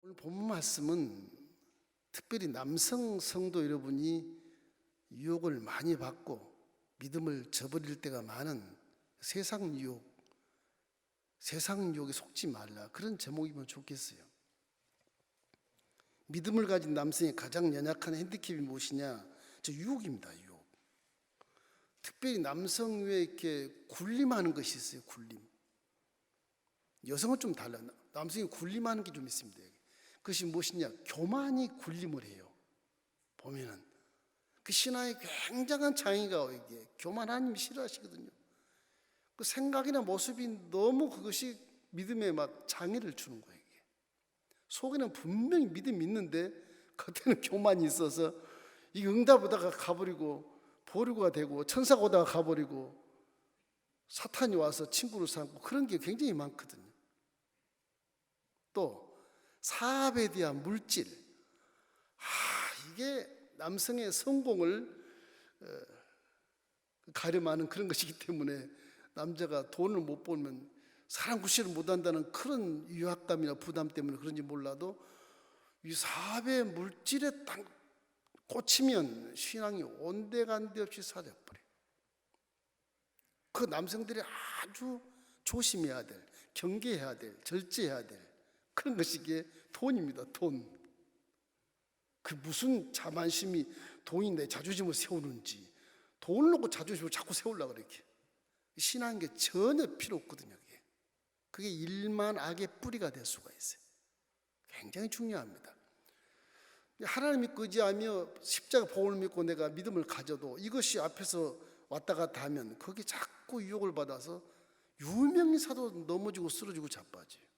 오늘 본 말씀은 특별히 남성 성도 여러분이 유혹을 많이 받고 믿음을 저버릴 때가 많은 세상 유혹에 속지 말라, 그런 제목이면 좋겠어요. 믿음을 가진 남성의 가장 연약한 핸디캡이 무엇이냐? 저 유혹입니다. 유혹. 특별히 남성 외에 이렇게 굴림하는 것이 있어요. 굴림. 여성은 좀 달라요. 남성이 굴림하는 게 좀 있습니다. 그것이 무엇이냐? 교만이 굴림을 해요. 보면은 그 신화의 굉장한 장애가 이게 교만, 하나님이 싫어하시거든요. 그 생각이나 모습이 너무 그것이 믿음에 막 장애를 주는 거예요. 이게. 속에는 분명히 믿음이 있는데 겉에는 교만이 있어서 이 응답하다가 가버리고 보류가 되고 천사가 오다가 가버리고 사탄이 와서 친구를 삼고 그런 게 굉장히 많거든요. 또 사업에 대한 물질, 이게 남성의 성공을 가름하는 그런 것이기 때문에 남자가 돈을 못 벌면 사람 구실을 못한다는 그런 유학감이나 부담 때문에 그런지 몰라도 이 사업의 물질에 딱 꽂히면 신앙이 온데간데 없이 사라져버려요. 그 남성들이 아주 조심해야 될, 경계해야 될, 절제해야 될 그런 것이 이게 돈입니다. 돈. 그 무슨 자만심이 돈이 내 자존심을 세우는지, 돈을 놓고 자존심을 자꾸 세우려고 그렇게. 신앙인 게 전혀 필요 없거든요. 그게 일만 악의 뿌리가 될 수가 있어요. 굉장히 중요합니다. 하나님 믿고 의지하며 십자가 복음을 믿고 내가 믿음을 가져도 이것이 앞에서 왔다 갔다 하면 거기 자꾸 유혹을 받아서 유명인사도 넘어지고 쓰러지고 자빠져요.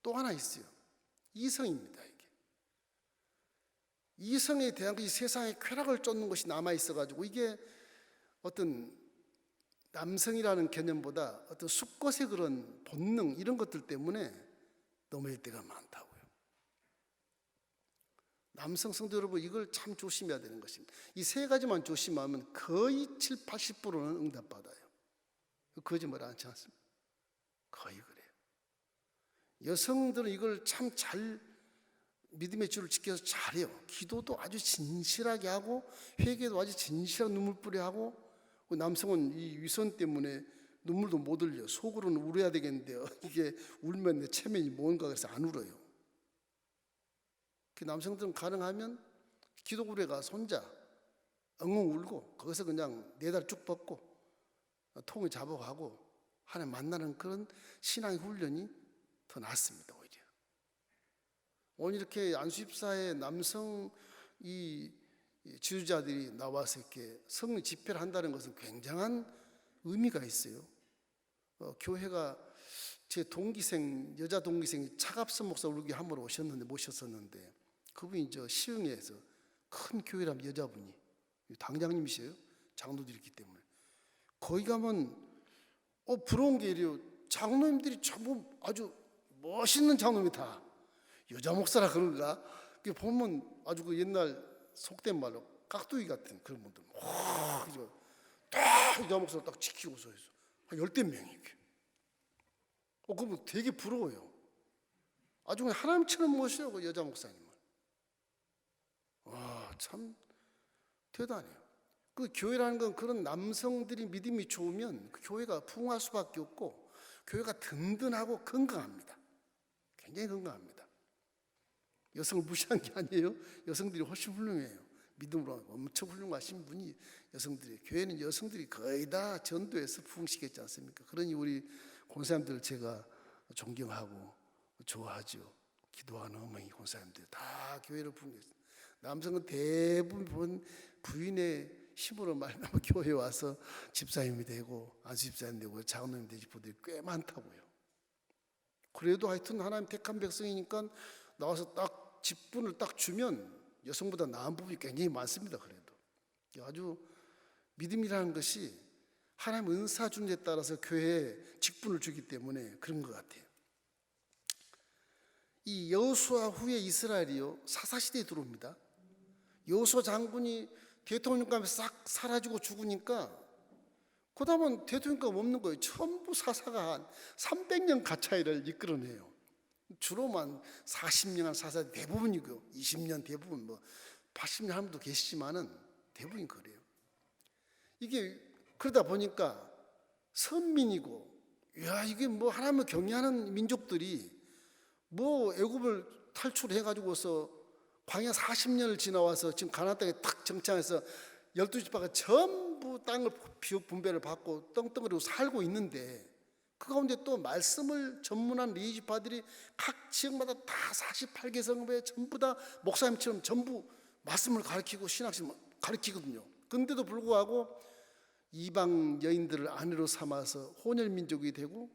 또 하나 있어요. 이성입니다. 이게 이성에 대한 것이 세상에 쾌락을 쫓는 것이 남아 있어가지고 이게 어떤 남성이라는 개념보다 어떤 수컷의 그런 본능 이런 것들 때문에 넘어질 때가 많다고요. 남성 성도 여러분, 이걸 참 조심해야 되는 것입니다. 이 세 가지만 조심하면 거의 7, 80%는 응답받아요. 거짓말 않지 않습니까? 거의 그래요. 여성들은 이걸 참 잘 믿음의 줄을 지켜서 잘해요. 기도도 아주 진실하게 하고 회개도 아주 진실하게 눈물 뿌려 하고, 남성은 이 위선 때문에 눈물도 못 흘려. 속으로는 울어야 되겠는데요. 이게 울면 내 체면이 뭔가 그래서 안 울어요. 그 남성들은 가능하면 기도굴에 가서 혼자 엉엉 울고 거기서 그냥 4달 쭉 뻗고 통을 잡아가고 하나님 만나는 그런 신앙의 훈련이 더 낫습니다. 오히려 오늘 이렇게 안수집사의 남성 이 지도자들이 나와서 이렇게 성령 집회를 한다는 것은 굉장한 의미가 있어요. 교회가 제 동기생, 여자 동기생이 차갑선 목사 우리 한 번 모셨었는데 그분이 시흥에서 큰 교회라면 여자분이 당장님이세요. 장로들이 있기 때문에 거기 가면 부러운 게 이래요. 장로님들이 전부 아주 멋있는 장로님이 다 여자 목사라 그런가? 보면 아주 그 옛날 속된 말로 깍두기 같은 그런 분들 딱 여자 목사를 딱 지키고 서 있어. 한 10대 명이 이렇게. 그러면 되게 부러워요. 아주 그냥 하나님처럼 모셔요, 그 여자 목사님을. 와, 참 대단해요. 그 교회라는 건 그런 남성들이 믿음이 좋으면 그 교회가 풍할 수밖에 없고 교회가 든든하고 건강합니다. 굉장히 건강합니다. 여성을 무시한 게 아니에요. 여성들이 훨씬 훌륭해요. 믿음으로 엄청 훌륭하신 분이 여성들이, 교회는 여성들이 거의 다 전도해서 부흥시켰지 않습니까? 그러니 우리 권사님들을 제가 존경하고 좋아하죠. 기도하는 어머니 권사님들 다 교회를 부흥했어요. 남성은 대부분 부인의 힘으로 말미암아 교회에 와서 집사님이 되고 안수집사님 되고 장로님 되신 분들이 꽤 많다고요. 그래도 하여튼 하나님 택한 백성이니까 나와서 딱 직분을 딱 주면 여성보다 나은 부분이 굉장히 많습니다. 그래도 아주 믿음이라는 것이 하나님 은사 주는 데 따라서 교회에 직분을 주기 때문에 그런 것 같아요. 이 여호수아 후에 이스라엘이요 사사시대에 들어옵니다. 여호수아 장군이 대통령감에 싹 사라지고 죽으니까 그 다음은 대통령감 없는 거예요. 전부 사사가 한 300년 가차이를 이끌어내요. 주로만 40년 사사 대부분이고 20년 대부분 80년 하는 분도 계시지만은 대부분이 그래요. 이게 그러다 보니까 선민이고, 야 이게 하나님을 경외하는 민족들이 애굽을 탈출해 가지고서 광야 40년을 지나와서 지금 가나안 땅에 탁 정착해서 12지파가 전부 땅을 분배를 받고 떵떵거리고 살고 있는데, 그 가운데 또 말씀을 전문한 레위지파들이 각 지역마다 다 48개 성읍에 전부 다 목사님처럼 전부 말씀을 가르치고 신학식을 가르치거든요. 그런데도 불구하고 이방 여인들을 아내로 삼아서 혼혈민족이 되고,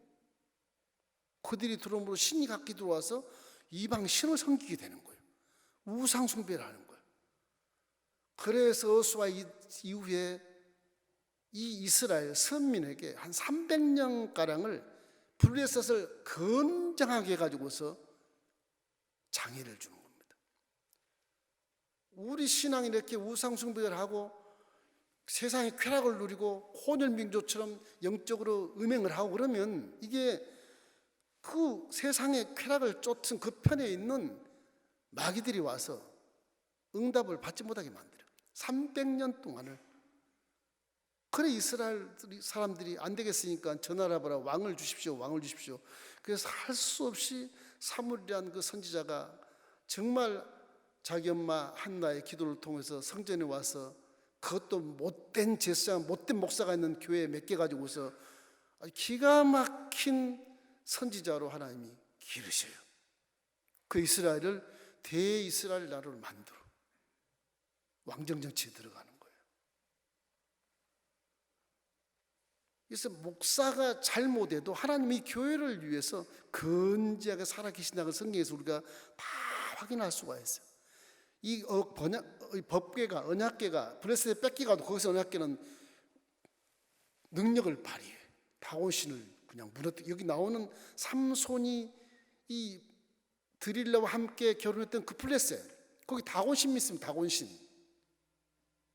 그들이 들어옴으로 신이 각기 들어와서 이방 신을 섬기게 되는 거예요. 우상 숭배를 하는 거예요. 그래서 여호수아 이후에 이 이스라엘 선민에게 한 300년가량을 블레셋을 건장하게 해가지고서 장애를 주는 겁니다. 우리 신앙이 이렇게 우상 숭배를 하고 세상의 쾌락을 누리고 혼혈민족처럼 영적으로 음행을 하고 그러면, 이게 그 세상의 쾌락을 쫓은 그 편에 있는 마귀들이 와서 응답을 받지 못하게 만들어요. 300년 동안을. 그래 이스라엘 사람들이 안 되겠으니까 전하라보라, 왕을 주십시오, 왕을 주십시오. 그래서 할 수 없이 사무엘이라는 그 선지자가 정말 자기 엄마 한나의 기도를 통해서 성전에 와서, 그것도 못된 제사장, 못된 목사가 있는 교회에 몇 개 가지고서 기가 막힌 선지자로 하나님이 기르셔요. 그 이스라엘을 대이스라엘 나라를 만들어 왕정정치에 들어가는 거예요. 그래서 목사가 잘못해도 하나님이 교회를 위해서 건지하게 살아계신다는 걸 성경에서 우리가 다 확인할 수가 있어요. 이 법궤가, 언약궤가 블레셋에 뺏기가도 거기서 언약궤는 능력을 발휘해. 다곤신을 그냥 무너뜨려. 여기 나오는 삼손이 이 드릴라와 함께 결혼했던 그 블레셋, 거기 다곤신 믿습니다. 다곤신.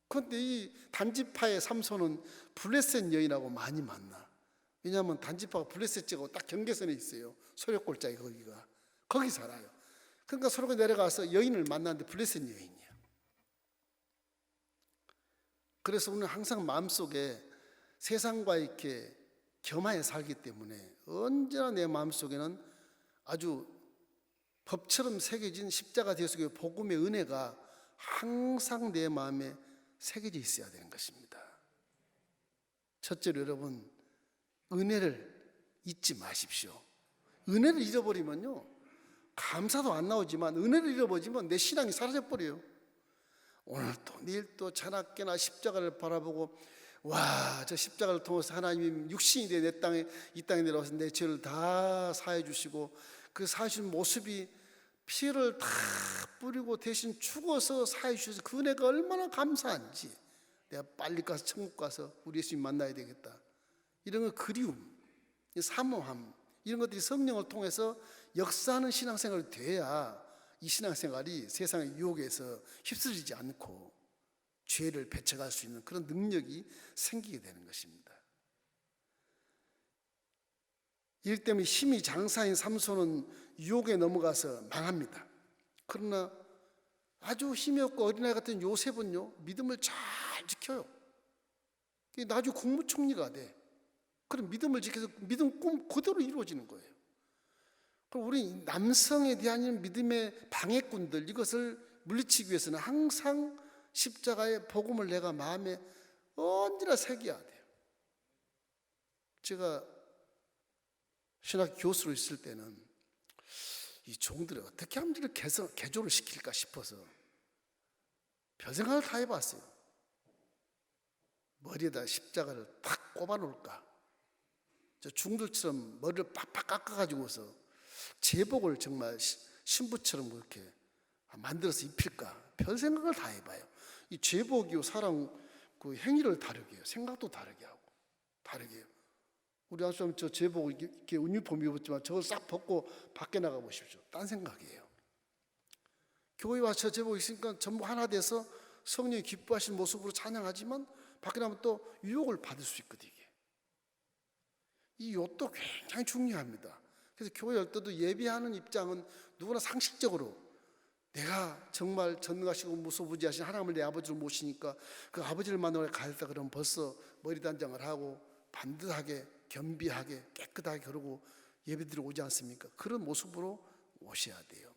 그런데 이 단지파의 삼손은 블레셋 여인하고 많이 만나. 왜냐하면 단지파가 블레셋 지하고 딱 경계선에 있어요. 소렵골짜기 거기가. 거기 살아요. 그러니까 서로가 내려가서 여인을 만났는데 블레셋 여인이야. 그래서 우리는 항상 마음속에 세상과 이렇게 겸하여 살기 때문에 언제나 내 마음속에는 아주 법처럼 새겨진 십자가 예수의 복음의 은혜가 항상 내 마음에 새겨져 있어야 되는 것입니다. 첫째로 여러분, 은혜를 잊지 마십시오. 은혜를 잃어버리면요, 감사도 안 나오지만 은혜를 잃어버리면 내 신앙이 사라져버려요. 오늘 또 내일 또 자나깨나 십자가를 바라보고, 와, 저 십자가를 통해서 하나님이 육신이 돼 내 땅에, 이 땅에 내려와서 내 죄를 다 사해 주시고, 그 사신 모습이 피를 다 뿌리고 대신 죽어서 사해 주셔서 그 은혜가 얼마나 감사한지, 내가 빨리 가서 천국 가서 우리 예수님 만나야 되겠다, 이런 거, 그리움, 사모함, 이런 것들이 성령을 통해서 역사하는 신앙생활이 돼야 이 신앙생활이 세상의 유혹에서 휩쓸리지 않고 죄를 배척할 수 있는 그런 능력이 생기게 되는 것입니다. 일 때문에 힘이 장사인 삼손은 유혹에 넘어가서 망합니다. 그러나 아주 힘이 없고 어린아이 같은 요셉은요, 믿음을 잘 지켜요. 나중에 국무총리가 돼. 그런 믿음을 지켜서 믿음 꿈 그대로 이루어지는 거예요. 그럼 우리 남성에 대한 믿음의 방해꾼들, 이것을 물리치기 위해서는 항상 십자가의 복음을 내가 마음에 언제나 새겨야 돼요. 제가 신학 교수로 있을 때는 이 종들을 어떻게 하면 개조를 시킬까 싶어서 별 생각을 다 해봤어요. 머리에다 십자가를 탁 꼽아 놓을까? 저 중들처럼 머리를 팍팍 깎아가지고서 제복을 정말 신부처럼 그렇게 만들어서 입힐까? 별 생각을 다 해봐요. 이 제복이요, 사람 그 행위를 다르게 해요. 생각도 다르게 하고, 다르게 해요. 우리 아저씨 저 제복 이렇게 유니폼 입었지만 저걸 싹 벗고 밖에 나가 보십시오. 딴 생각이에요. 교회 와서 저 제복 있으니까 전부 하나 돼서 성령이 기뻐하시는 모습으로 찬양하지만 밖에 나면 또 유혹을 받을 수 있거든요. 이 욕도 굉장히 중요합니다. 그래서 교회 열 때도 예배하는 입장은 누구나 상식적으로 내가 정말 전능하시고 무소부지하신 하나님을 내 아버지로 모시니까 그 아버지를 만나러 가겠다 그러면 벌써 머리 단장을 하고 반듯하게 겸비하게 깨끗하게 그러고 예배드리러 오지 않습니까? 그런 모습으로 오셔야 돼요.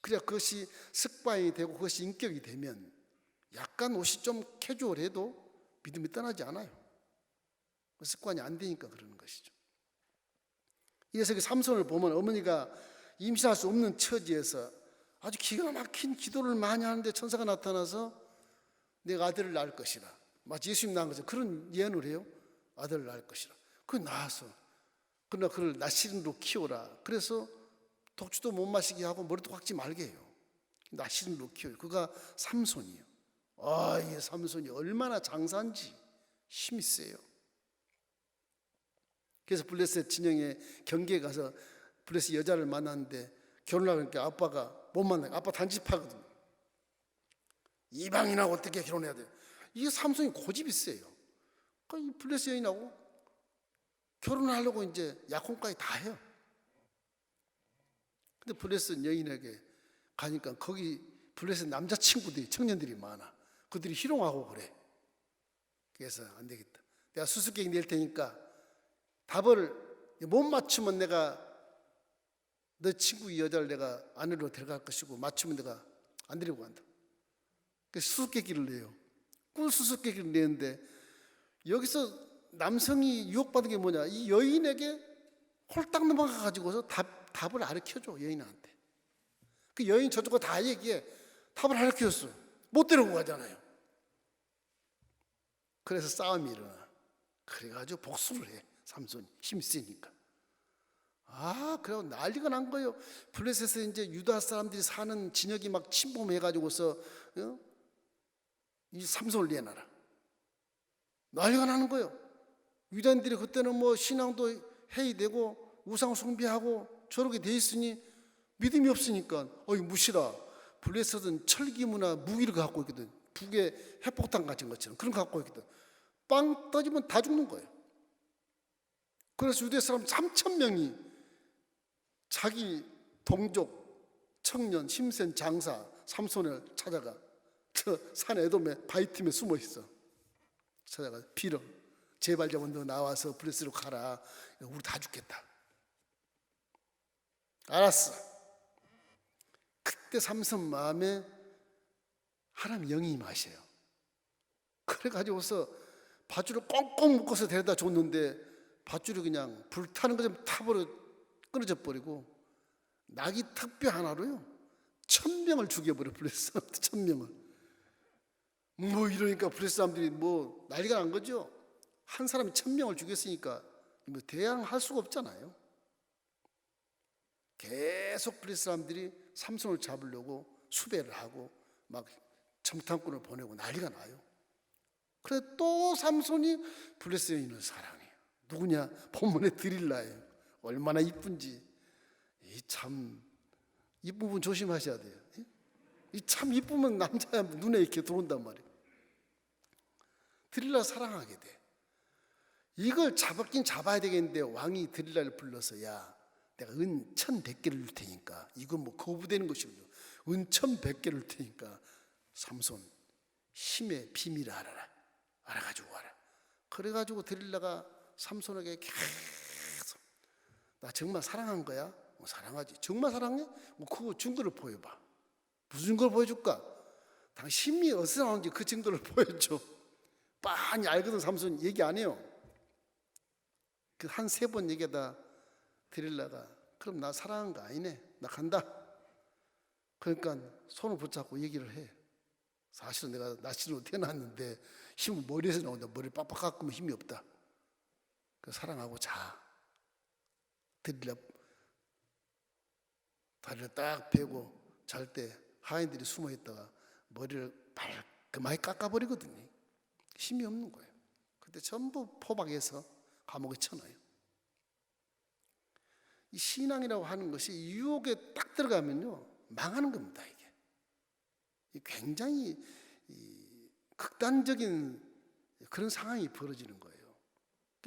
그래야 그것이 습관이 되고 그것이 인격이 되면 약간 옷이 좀 캐주얼해도 믿음이 떠나지 않아요. 습관이 안 되니까 그러는 것이죠. 이래서 그 삼손을 보면 어머니가 임신할 수 없는 처지에서 아주 기가 막힌 기도를 많이 하는데 천사가 나타나서 내가 아들을 낳을 것이라. 마치 예수님 낳은 것처럼 그런 예언을 해요. 아들을 낳을 것이라. 그 낳아서 그러나 그를 나시린으로 키워라. 그래서 독주도 못 마시게 하고 머리도 깎지 말게 해요. 나시린으로 키워요. 그가 삼손이에요. 이 삼손이 얼마나 장사인지 힘이 세요. 그래서 블레셋 진영에 경계에 가서 블레셋 여자를 만났는데 결혼하니까 아빠가 못 만나요. 아빠 단집하거든요. 이방인하고 어떻게 결혼해야 돼요? 이게 삼손이 고집이 세요. 이 블레셋 여인하고 결혼을 하려고 이제 약혼까지 다 해요. 근데 블레셋 여인에게 가니까 거기 블레셋 남자친구들이 청년들이 많아. 그들이 희롱하고 그래. 그래서 안 되겠다. 내가 수수께끼 낼 테니까 답을 못 맞추면 내가 너 친구 이 여자를 내가 아내로 데려갈 것이고 맞추면 내가 안 데리고 간다. 그래서 수수께끼를 내요. 꿀 수수께끼를 내는데 여기서 남성이 유혹받은 게 뭐냐? 이 여인에게 홀딱 넘어가 가지고서 답을 가르쳐줘. 여인한테. 그 여인 저쪽과 다 얘기해. 답을 가르쳐줬어. 못 데리고 가잖아요. 그래서 싸움이 일어나. 그래가지고 복수를 해. 삼손이 힘이 세니까. 그래서 난리가 난 거예요. 블레셋에 이제 유다 사람들이 사는 진역이 막 침범해가지고서 이 삼손을 내놔라. 난리가 나는 거예요. 유다인들이 그때는 뭐 신앙도 해이되고 우상 숭배하고 저렇게 돼 있으니 믿음이 없으니까 무시라. 블레셋은 철기무나 무기를 갖고 있거든. 북에 핵폭탄 같은 것처럼 그런 거 갖고 있거든. 빵 터지면 다 죽는 거예요. 그래서 유대 사람 3,000명이 자기 동족 청년 힘센 장사 삼손을 찾아가 저 산 에돔의 바위 틈에 숨어 있어. 찾아가 빌어. 제발 좀 너 나와서 블레셋으로 가라. 우리 다 죽겠다. 알았어. 그때 삼손 마음에 하나님 영이 임하셔요. 그래가지고서 밧줄을 꽁꽁 묶어서 데려다 줬는데 밧줄이 그냥 불타는 것처럼 타버려 끊어져 버리고 낙이 턱뼈 하나로요 1,000명을 죽여버려. 블레셋 사람들 1,000명을. 뭐 이러니까 블레셋 사람들이 뭐 난리가 난 거죠. 한 사람이 1,000명을 죽였으니까 뭐 대항할 수가 없잖아요. 계속 블레셋 사람들이 삼손을 잡으려고 수배를 하고 막 정탐꾼을 보내고 난리가 나요. 그래 또 삼손이 블레셋 여인을 사랑해요. 누구냐? 본문에 드릴라예요. 얼마나 이쁜지. 이 부분 조심하셔야 돼요. 이 참 이쁘면 남자야 눈에 이렇게 들어온단 말이에요. 드릴라 사랑하게 돼. 이걸 잡았긴 잡아야 되겠는데 왕이 드릴라를 불러서 야 내가 은 1,100개를 줄 테니까 이건 뭐 거부되는 것이거든요. 은 1,100개를 줄 테니까 삼손 힘의 비밀을 알아라. 알아가지고 와라. 그래가지고 드릴라가 삼손에게 계속 나 정말 사랑한 거야? 사랑하지. 정말 사랑해? 그거 증거를 보여봐. 무슨 증거를 보여줄까? 당신 힘이 어디서 나오는지 그 증거를 보여줘. 빤히 알거든. 삼손 얘기 안 해요. 그 한 3번 얘기하다 드릴라가 그럼 나 사랑한 거 아니네. 나 간다. 그러니까 손을 붙잡고 얘기를 해. 사실은 내가 나시로 태어났는데 힘은 머리에서 나온다. 머리를 빡빡 깎으면 힘이 없다. 그 사랑하고 자. 드릴라 다리를 딱 베고 잘 때 하인들이 숨어 있다가 머리를 말끔하게 깎아버리거든요. 힘이 없는 거예요. 그때 전부 포박해서 감옥에 쳐넣어요. 이 신앙이라고 하는 것이 유혹에 딱 들어가면요 망하는 겁니다. 이게 굉장히 극단적인 그런 상황이 벌어지는 거예요.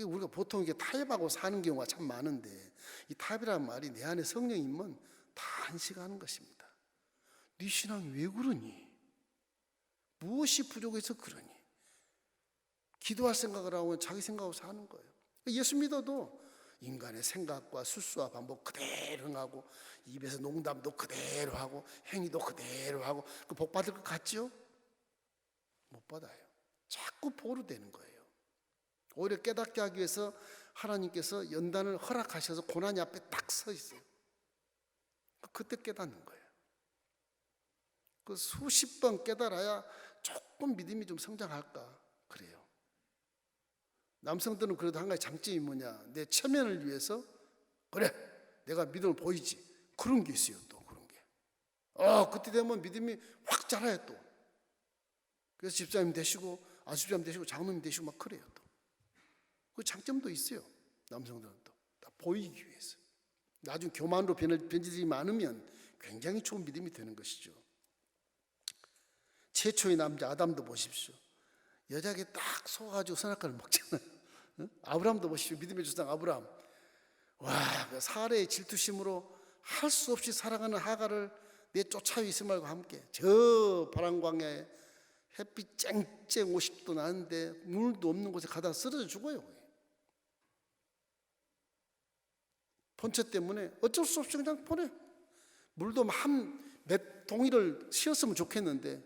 우리가 보통 이게 타협하고 사는 경우가 참 많은데, 이 타협이라는 말이 내 안에 성령이 있으면 다 안식하는 것입니다. 네 신앙이 왜 그러니? 무엇이 부족해서 그러니? 기도할 생각을 하고 자기 생각으로 사는 거예요. 예수 믿어도 인간의 생각과 수수와 반복 그대로 하고, 입에서 농담도 그대로 하고, 행위도 그대로 하고, 그 복 받을 것 같죠? 못 받아요. 자꾸 보류되는 거예요. 오히려 깨닫게 하기 위해서 하나님께서 연단을 허락하셔서 고난이 앞에 딱 서 있어요. 그때 깨닫는 거예요. 그 수십 번 깨달아야 조금 믿음이 좀 성장할까 그래요. 남성들은 그래도 한 가지 장점이 뭐냐, 내 체면을 위해서 그래 내가 믿음을 보이지, 그런 게 있어요. 또 그런 게 그때 되면 믿음이 확 자라요. 또 그래서 집사님 되시고 안수집사님 되시고 장로님 되시고 막 그래요. 또 그 장점도 있어요. 남성들은 또 다 보이기 위해서. 나중에 교만으로 변질이 많으면 굉장히 좋은 믿음이 되는 것이죠. 최초의 남자 아담도 보십시오. 여자에게 딱 속아가지고 선악과를 먹잖아요. 아브라함도 보십시오. 믿음의 조상 아브라함. 와, 그 사례의 질투심으로 할 수 없이 사랑하는 하갈을 내쫓아 이스마엘과 함께 저 바람 광야에 햇빛 쨍쨍 50도 나는데 물도 없는 곳에 가다가 쓰러져 죽어요. 본체 때문에 어쩔 수 없이 그냥 보내. 물도 몇 동이를 씌었으면 좋겠는데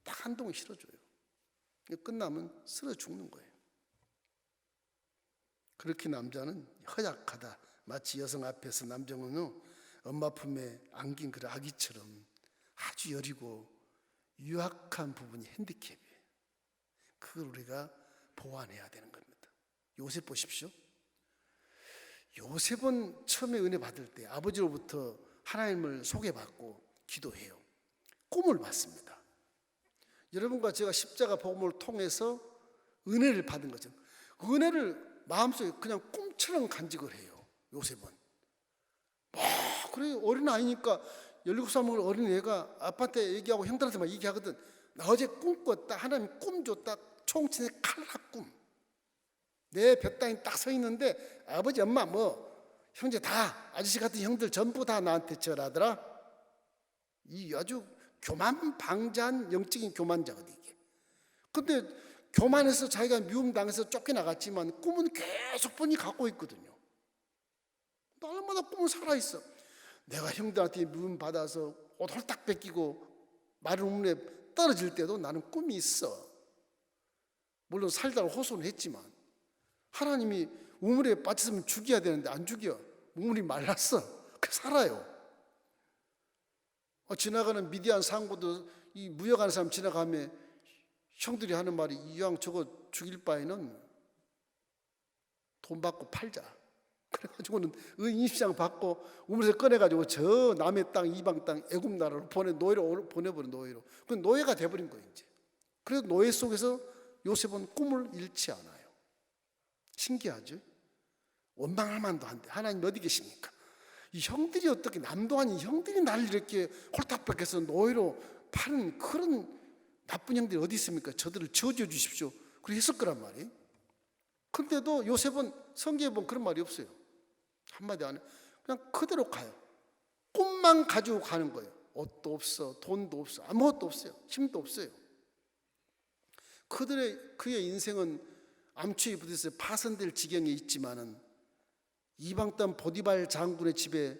딱 한 동이 실어줘요. 끝나면 쓰러져 죽는 거예요. 그렇게 남자는 허약하다. 마치 여성 앞에서 남정은 엄마 품에 안긴 그 아기처럼 아주 여리고 유약한 부분이 핸디캡이에요. 그걸 우리가 보완해야 되는 겁니다. 요셉 보십시오. 요셉은 처음에 은혜 받을 때 아버지로부터 하나님을 소개받고 기도해요. 꿈을 받습니다. 여러분과 제가 십자가 복음을 통해서 은혜를 받은 거죠. 은혜를 마음속에 그냥 꿈처럼 간직을 해요. 요셉은 그래, 어린아이니까 17살 먹을 어린애가 아빠한테 얘기하고 형들한테 막 얘기하거든. 나 어제 꿈 꿨다. 하나님 꿈 줬다. 총친의 칼날 꿈. 내 벽당에 딱 서 있는데 아버지 엄마 뭐 형제 다 아저씨 같은 형들 전부 다 나한테 절하더라. 이 아주 교만방자한 영적인 교만자거든 이게. 근데 교만해서 자기가 미움당해서 쫓겨나갔지만 꿈은 계속 뻔히 갖고 있거든요. 날마다 꿈은 살아있어. 내가 형들한테 미움받아서 옷 홀딱 뺏기고 마른 우물에 떨어질 때도 나는 꿈이 있어. 물론 살다가 호소는 했지만 하나님이 우물에 빠졌으면 죽여야 되는데 안 죽여. 우물이 말랐어. 그 살아요. 지나가는 미디안 상고도 이 무역하는 사람 지나가면 형들이 하는 말이 이왕 저거 죽일 바에는 돈 받고 팔자. 그래가지고는 임시장 받고 우물에서 꺼내가지고 저 남의 땅 이방 땅 애굽 나라로 노예로 보내버린 노예로. 그 노예가 돼버린 거예요 이제. 그래서 노예 속에서 요셉은 꿈을 잃지 않아요. 신기하죠? 원망할 만도 한데 하나님 어디 계십니까? 이 형들이 어떻게 남도 아닌 형들이 나를 이렇게 홀딱 뺏겨서 노예로 파는 그런 나쁜 형들이 어디 있습니까? 저들을 저주해 주십시오. 그렇게 했을 거란 말이에요. 근데도 요셉은 성경에 보면 그런 말이 없어요. 한마디 안 해. 그냥 그대로 가요. 꿈만 가지고 가는 거예요. 옷도 없어, 돈도 없어, 아무것도 없어요. 힘도 없어요. 그의 인생은 암초에 부딪혀서 파손될 지경에 있지만은 이방 땅 보디발 장군의 집에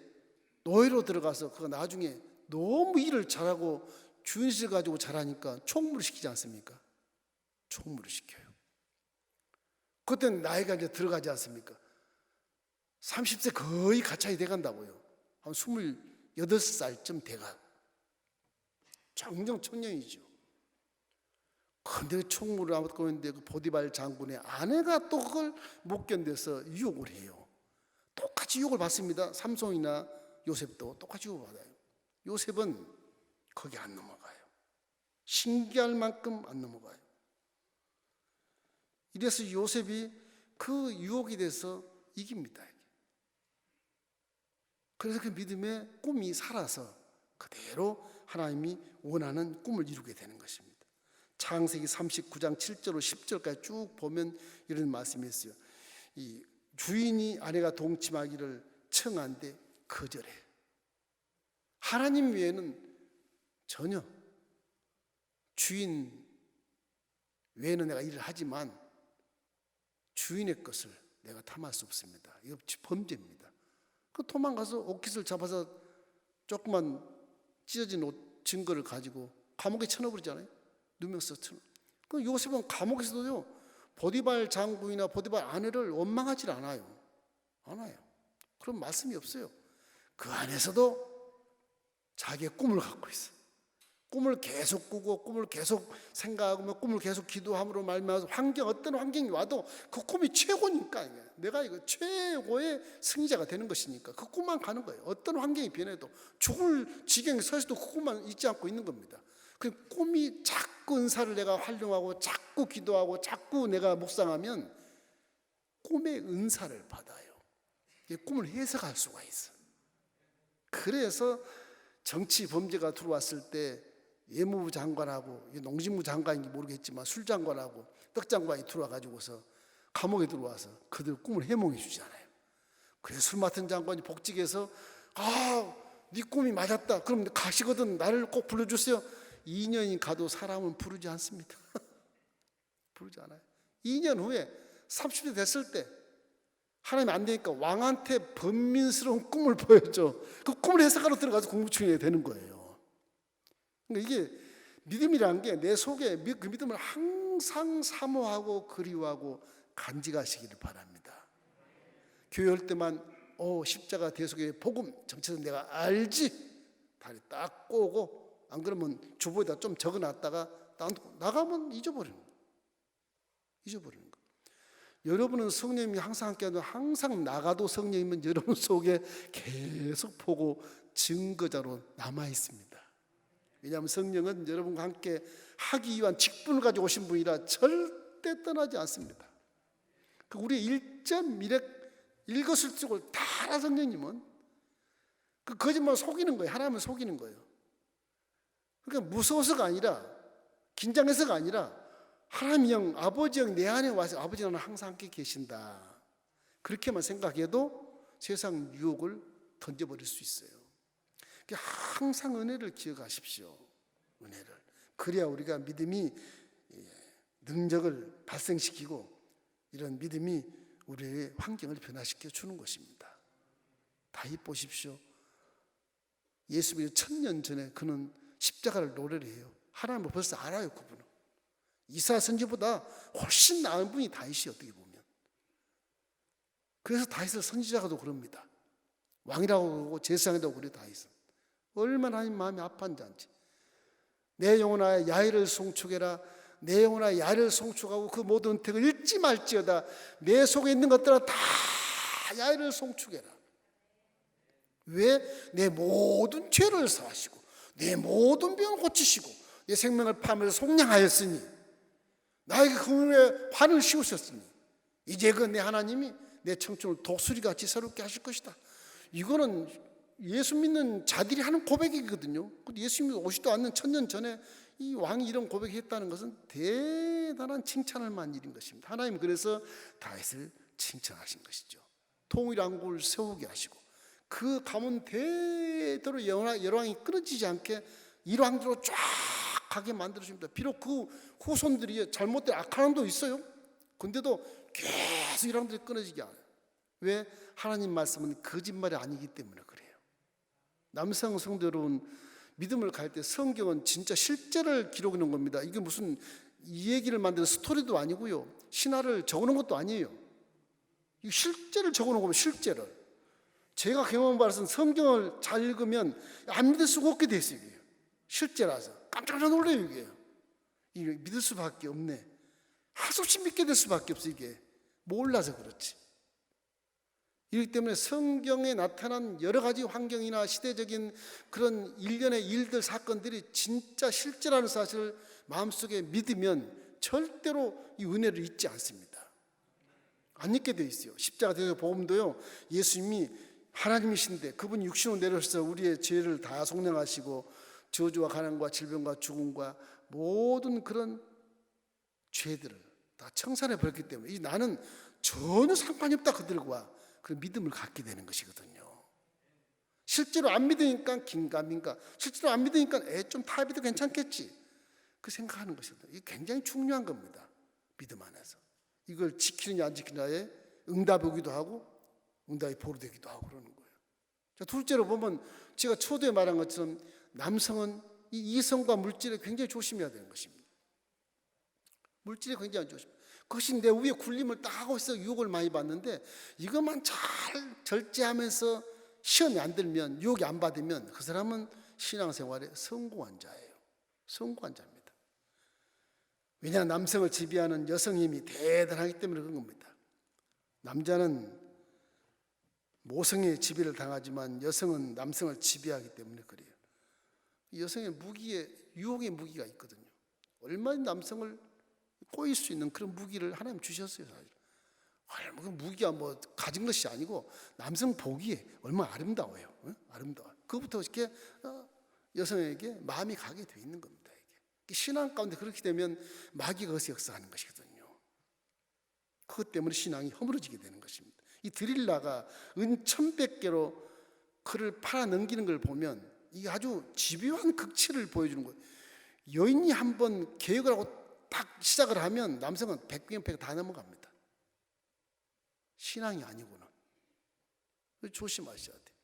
노예로 들어가서 그가 나중에 너무 일을 잘하고 주인실 가지고 잘하니까 총무를 시키지 않습니까? 총무를 시켜요. 그때는 나이가 이제 들어가지 않습니까? 30세 거의 가차이 돼간다고요. 한 28살쯤 돼가. 정정 청년이죠. 근데 총무를 하고 있는데 그 보디발 장군의 아내가 또 그걸 못 견뎌서 유혹을 해요. 똑같이 유혹을 받습니다. 삼손이나 요셉도 똑같이 유혹을 받아요. 요셉은 거기 안 넘어가요. 신기할 만큼 안 넘어가요. 이래서 요셉이 그 유혹에 대해서 이깁니다. 그래서 그 믿음의 꿈이 살아서 그대로 하나님이 원하는 꿈을 이루게 되는 것입니다. 창세기 39장 7절로 10절까지 쭉 보면 이런 말씀이 있어요. 이 주인이 아내가 동침하기를 청한데 거절해. 하나님 외에는 전혀, 주인 외에는 내가 일을 하지만 주인의 것을 내가 탐할 수 없습니다. 이거 범죄입니다. 그 도망가서 옷깃을 잡아서 조그만 찢어진 옷 증거를 가지고 감옥에 쳐넣어버리잖아요. 누명서 쳐넣어. 그 요셉은 감옥에서도요, 보디발 장군이나 보디발 아내를 원망하지 않아요. 그런 말씀이 없어요. 그 안에서도 자기의 꿈을 갖고 있어. 꿈을 계속 꾸고 꿈을 계속 생각하고 꿈을 계속 기도함으로 말미암아서 어떤 환경이 와도 그 꿈이 최고니까, 내가 이거 최고의 승리자가 되는 것이니까 그 꿈만 가는 거예요. 어떤 환경이 변해도 죽을 지경에 서서도 그 꿈만 잊지 않고 있는 겁니다. 그 꿈이 자꾸 은사를 내가 활용하고 자꾸 기도하고 자꾸 내가 묵상하면 꿈의 은사를 받아요. 꿈을 해석할 수가 있어. 그래서 정치 범죄가 들어왔을 때 예무부 장관하고 농지부 장관인지 모르겠지만 술장관하고 떡장관이 들어와가지고서 감옥에 들어와서 그들 꿈을 해몽해 주잖아요. 그래서 술 맡은 장관이 복직해서 네 꿈이 맞았다. 그럼 가시거든 나를 꼭 불러주세요. 2년이 가도 사람은 부르지 않습니다. 부르지 않아요. 2년 후에 30대 됐을 때 하나님이 안 되니까 왕한테 번민스러운 꿈을 보여줘. 그 꿈을 해석하러 들어가서 공부충이 되는 거예요. 그러니까 이게 믿음이라는 게 내 속에 그 믿음을 항상 사모하고 그리워하고 간직하시기를 바랍니다. 교회 올 때만 십자가 대속의 복음 정체는 내가 알지. 다리 딱 꼬고 안 그러면 주보에다 좀 적어놨다가 나가면 잊어버리는 거예요. 잊어버리는 거예요. 여러분은 성령님이 항상 함께하는, 항상 나가도 성령님은 여러분 속에 계속 보고 증거자로 남아 있습니다. 왜냐하면 성령은 여러분과 함께 하기 위한 직분을 가지고 오신 분이라 절대 떠나지 않습니다. 우리의 일점 미력 일거수일투족을 다 알아. 성령님은 그 거짓말 속이는 거예요. 하나님은 속이는 거예요. 그러니까 무서워서가 아니라 긴장해서가 아니라 하나님 영, 아버지 영 내 안에 와서 아버지 나는 항상 함께 계신다. 그렇게만 생각해도 세상 유혹을 던져버릴 수 있어요. 항상 은혜를 기억하십시오. 은혜를. 그래야 우리가 믿음이 능력을 발생시키고 이런 믿음이 우리의 환경을 변화시켜 주는 것입니다. 다윗 보십시오. 예수 믿기 1000년 전에 그는 십자가를 노래를 해요. 하나님을 벌써 알아요. 그분은 이사야 선지보다 훨씬 나은 분이 다윗이 어떻게 보면. 그래서 다윗을 선지자가도 그럽니다. 왕이라고 그러고 제사장이라고 그래요. 다윗은 얼마나 하나님 마음이 아팠는지. 내 영혼아 야훼를 송축해라. 내 영혼아 야훼를 송축하고 그 모든 은택을 잃지 말지어다. 내 속에 있는 것들은 다 야훼를 송축해라. 왜? 내 모든 죄를 사하시고 내 모든 병을 고치시고 내 생명을 파하면서 속량하였으니 나에게 그물에 판을 씌우셨으니 이제 그 내 하나님이 내 청춘을 독수리같이 새롭게 하실 것이다. 이거는 예수 믿는 자들이 하는 고백이거든요. 예수 믿는 오지도 않는 1000년 전에 이 왕이 이런 고백했다는 것은 대단한 칭찬할 만한 일인 것입니다. 하나님 그래서 다윗을 칭찬하신 것이죠. 통일왕국을 세우게 하시고 그 가문 대대로 열왕이 끊어지지 않게 일왕대로 쫙 가게 만들어줍니다. 비록 그 후손들이 잘못된 악한 왕도 있어요. 근데도 계속 일왕들이 끊어지게 않아요. 왜? 하나님 말씀은 거짓말이 아니기 때문에 그래요. 남성 성도 여러분, 믿음을 갈 때 성경은 진짜 실제를 기록해 놓은 겁니다. 이게 무슨 이 얘기를 만드는 스토리도 아니고요, 신화를 적어놓은 것도 아니에요. 이 실제를 적어놓은 겁니다. 실제를. 제가 경험한 바로는 성경을 잘 읽으면 안 믿을 수가 없게 돼 있어요. 이게 실제라서 깜짝 놀라요. 이게 믿을 수밖에 없네. 할 수 없이 믿게 될 수밖에 없어. 이게 몰라서 그렇지. 이렇기 때문에 성경에 나타난 여러 가지 환경이나 시대적인 그런 일련의 일들, 사건들이 진짜 실제라는 사실을 마음속에 믿으면 절대로 이 은혜를 잊지 않습니다. 안 잊게 돼 있어요. 십자가 대속 복음도요, 예수님이 하나님이신데 그분이 육신으로 내려오셔서 우리의 죄를 다 속량하시고 저주와 가난과 질병과 죽음과 모든 그런 죄들을 다 청산해 버렸기 때문에 나는 전혀 상관이 없다 그들과 그런 믿음을 갖게 되는 것이거든요. 실제로 안 믿으니까 긴가민가, 실제로 안 믿으니까 좀 타협해도 괜찮겠지, 그 생각하는 것이거든요. 이게 굉장히 중요한 겁니다. 믿음 안에서 이걸 지키느냐 안 지키느냐에 응답이기도 하고 응답이 보류되기도 하고 그러는 거예요. 자, 둘째로 보면 제가 초두에 말한 것처럼 남성은 이 이성과 물질에 굉장히 조심해야 되는 것입니다. 물질에 굉장히 조심. 그것이 내 위에 굴림을 딱 하고 있어 유혹을 많이 받는데 이것만 잘 절제하면서 시험이 안 들면, 유혹이 안 받으면 그 사람은 신앙생활에 성공한 자예요. 성공한 자입니다. 왜냐하면 남성을 지배하는 여성의 힘이 대단하기 때문에 그런 겁니다. 남자는 모성의 지배를 당하지만 여성은 남성을 지배하기 때문에 그래요. 여성의 무기에, 유혹의 무기가 있거든요. 얼마나 남성을 꼬일 수 있는 그런 무기를 하나님 주셨어요. 사실 그 무기가 뭐 가진 것이 아니고 남성 보기에 얼마나 아름다워요. 아름다워. 그것부터 이렇게 여성에게 마음이 가게 돼 있는 겁니다. 이게 신앙 가운데 그렇게 되면 마귀가 거기서 역사하는 것이거든요. 그것 때문에 신앙이 허물어지게 되는 것입니다. 이 드릴라가 은 1100개로 그를 팔아 넘기는 걸 보면 이게 아주 집요한 극치를 보여주는 거예요. 여인이 한번 계획을 하고 딱 시작을 하면 남성은 백경패가 다 넘어갑니다. 신앙이 아니고는. 조심하셔야 돼요.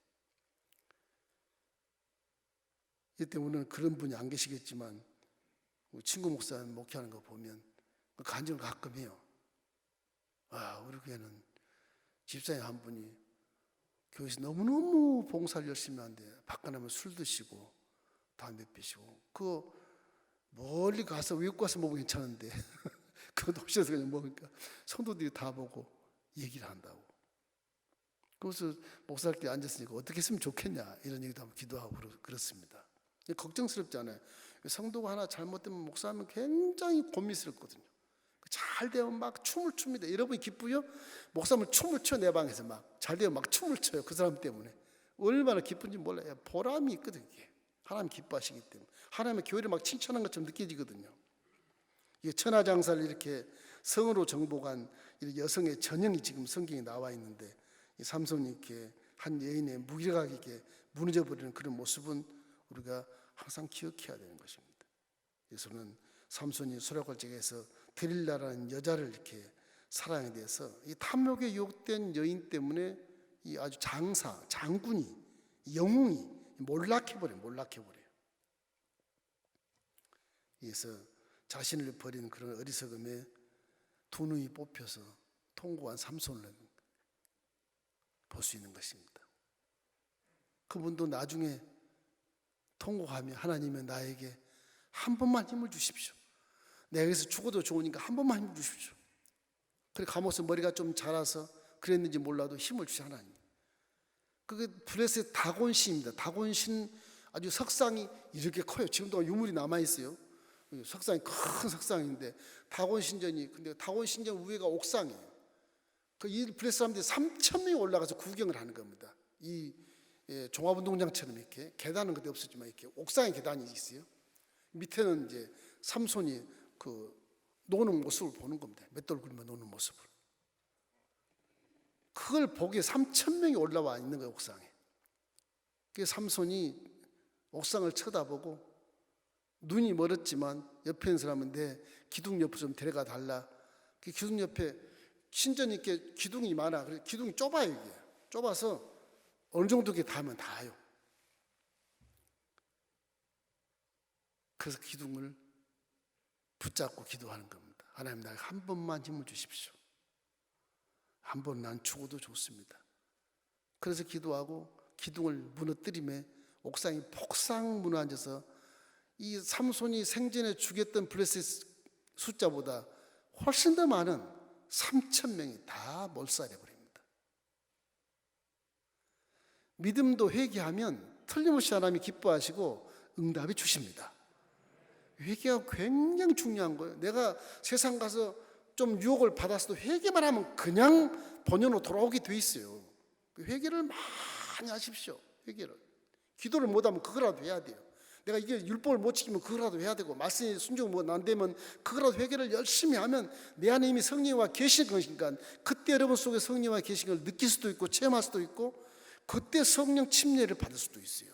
이 때문에 그런 분이 안 계시겠지만 친구 목사님 목회하는 거 보면 간증을 가끔 해요. 우리 교회는 집사님 한 분이 교회에서 너무너무 봉사를 열심히 하는데 밖에 나면 술 드시고 담배 피시고, 그거 멀리 가서 외국 가서 먹으면 괜찮은데 그거 도시에서 그냥 먹으니까 성도들이 다 보고 얘기를 한다고. 그래서 목사님께 앉았으니까 어떻게 했으면 좋겠냐 이런 얘기도 하고 기도하고 그렇습니다. 걱정스럽잖아요. 성도가 하나 잘못되면 목사하면 굉장히 고민스럽거든요. 잘 되면 막 춤을 춥니다. 여러분이 기쁘요? 목사님은 춤을 춰, 내 방에서 막 잘 되면 막 춤을 춰요. 그 사람 때문에 얼마나 기쁜지 몰라요. 보람이 있거든요. 하나님 기뻐하시기 때문에 하나님의 교회를 막 칭찬한 것처럼 느껴지거든요. 이게 천하장사를 이렇게 성으로 정복한 여성의 전형이 지금 성경에 나와 있는데, 이 삼손이 이렇게 한 여인의 무기력하게 무너져버리는 그런 모습은 우리가 항상 기억해야 되는 것입니다. 그래서는 삼손이 소략골짜기에서 드릴라라는 여자를 이렇게 사랑에 대해서 이 탐욕에 유혹된 여인 때문에 이 아주 장군이, 영웅이 몰락해버려요. 그래서 자신을 버린 그런 어리석음에 두 눈이 뽑혀서 통곡한 삼손을 볼 수 있는 것입니다. 그분도 나중에 통곡하며 하나님은 나에게 한 번만 힘을 주십시오. 내가 여기서 죽어도 좋으니까 한 번만 힘을 주십시오. 그래 가모스 머리가 좀 자라서 그랬는지 몰라도 힘을 주시 하나님. 그게 블레셋 다곤신입니다. 다곤신 아주 석상이 이렇게 커요. 지금도 유물이 남아있어요. 석상이 큰 석상인데 다곤신전이, 근데 다곤신전 위에가 옥상이에요. 이 블레셋 사람들이 3,000명이 올라가서 구경을 하는 겁니다. 이 종합운동장처럼 이렇게 계단은 그때 없었지만 이렇게 옥상에 계단이 있어요. 밑에는 이제 삼손이 그 노는 모습을 보는 겁니다. 맷돌 굴며 노는 모습을. 그걸 보기에 3,000명이 올라와 있는 거예요, 옥상에. 그래서 삼손이 옥상을 쳐다보고 눈이 멀었지만 옆에 있는 사람은 내 기둥 옆으로 좀 데려가 달라. 그 기둥 옆에 신전이 이렇게 기둥이 많아. 그래서 기둥이 좁아요, 이게. 좁아서 어느 정도 이렇게 닿으면 닿아요. 그래서 기둥을 붙잡고 기도하는 겁니다. 하나님, 나에게 한 번만 힘을 주십시오. 한 번 난 죽어도 좋습니다. 그래서 기도하고 기둥을 무너뜨리며 옥상이 폭삭 무너앉아서 이 삼손이 생전에 죽였던 블레셋 숫자보다 훨씬 더 많은 3,000명이 다 몰살해 버립니다. 믿음도 회개하면 틀림없이 하나님이 기뻐하시고 응답이 주십니다. 회개가 굉장히 중요한 거예요. 내가 세상 가서 좀 유혹을 받았어도 회개만 하면 그냥 본연으로 돌아오게 돼 있어요. 회개를 많이 하십시오. 회개를. 기도를 못하면 그거라도 해야 돼요. 내가 이게 율법을 못 지키면 그거라도 해야 되고, 말씀에 순종 뭐 안 되면 그거라도 회개를 열심히 하면 내 안에 이미 성령과 계신 것이니까, 그때 여러분 속에 성령과 계신 걸 느낄 수도 있고 체험할 수도 있고, 그때 성령 침례를 받을 수도 있어요.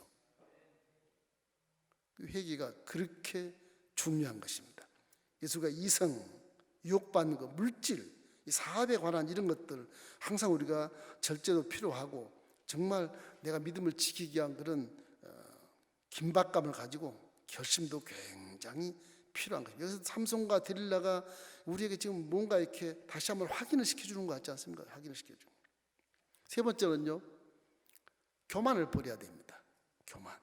그 회개가 그렇게 중요한 것입니다. 예수가 이성, 유혹받는 것, 물질, 이 사업에 관한 이런 것들 항상 우리가 절제도 필요하고, 정말 내가 믿음을 지키기 위한 그런 긴박감을 가지고 결심도 굉장히 필요한 거예요. 그래서 삼손과 데릴라가 우리에게 지금 뭔가 이렇게 다시 한번 확인을 시켜주는 것 같지 않습니까? 확인을 시켜주는. 세 번째는요, 교만을 버려야 됩니다. 교만.